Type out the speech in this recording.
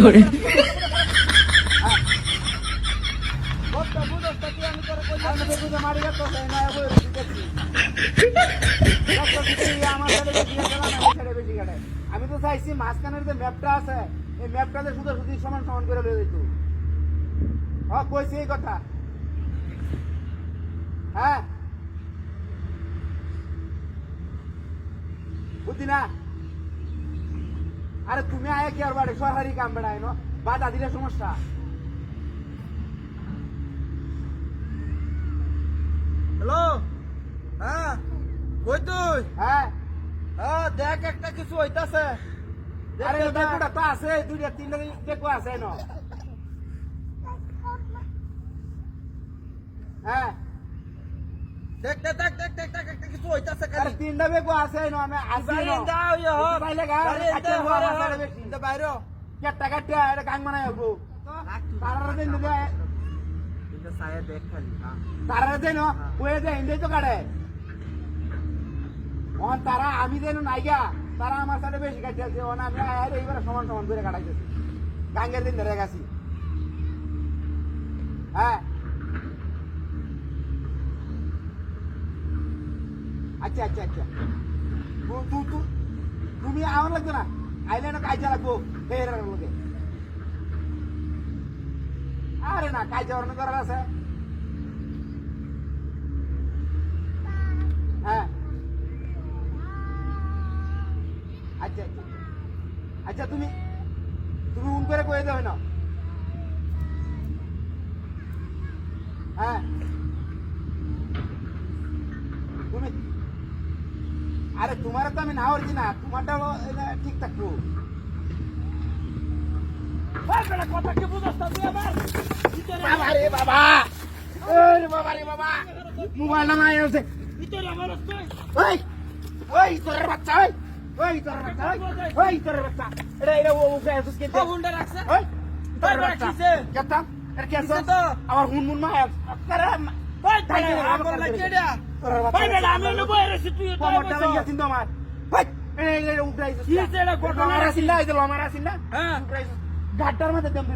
করে আমি তো চাইছি মাঝখানের যে ম্যাপটা আছে এই ম্যাপটাতে শুধু শুধু সমান সমান করে লয়ে যেত কইছি এই কথা হ্যাঁ বুঝি না আরে তুমি আয় কি আর বাড়ি সরকারি কাম বেড়ায় না বাধা দিলে সমস্যা হ্যালো হ্যাঁ কই তুই হ্যাঁ দেখ একটা কিছু হইতাছে আরে দেখোটা তো আছে দুইটা তিনটা দেখো আছে না হ্যাঁ দেখ দেখ দেখ দেখ দেখ দেখ একটা কিছু হইতাছে আরে খালি তিনটা বেগো আছে না আমি আসি বাইরে না দাও ইয়ে হোক বাইরে গা বাইরে কাটে দাও হওয়া হরে মাথার হরে বেশি ইন্দা বাইরে কেটটা কাটে এটা গাং বানায় হবো তারা দেন না ইন্দা সায়া দেখ খালি হ্যাঁ তারা দেন ওয়ে দে ইন্দে তো কাটে অন তারা আমি দেন নাইগা তারা আমার সাথে বেশি কাটতে আছে অন আমি আরে এইবার সমান সমান করে কাটাইতেছি গাঙ্গের দিন ধরে গেছি হ্যাঁ আচ্ছা আচ্ছা আচ্ছা তুমি আমার লাগবে না আইলে না কাজ লাগবো ফের লোকে আরে না কাজ অন্য করার আছে হ্যাঁ আচ্ছা আচ্ছা আচ্ছা তুমি উন করে কয়ে দেবে না হ্যাঁ তুমি আরে তোমার তো আমি না করছি না তোমারটা ঠিক থাকবো কথা কি বুঝাস তুই আবার বাবা রে বাবা রে বাবা মোবাইল নাম আছে ভিতরে আমার তুই ওই তোর বাচ্চা ওই তোর বাচ্চা ওই তোর বাচ্চা এটা ও ফেসবুক কে হুন্ডা রাখছে ওই তোর তোর বাচ্চা রাখিছে কেতা এর কেসা কিসে তো? আমার হুন মা করে ওই তাই আমার লাগে এটা তোর ওই বাচ্চা বেটা আমি নেবো এর তুই তো কমরটা লাগিয়ে চিন্তা আমার ওই এই উঠাইছিস কি হইছে এটা ঘটনা? আমার আসিল না এই যে লমার আসিল না হ্যাঁ গাড্ডার মধ্যে দম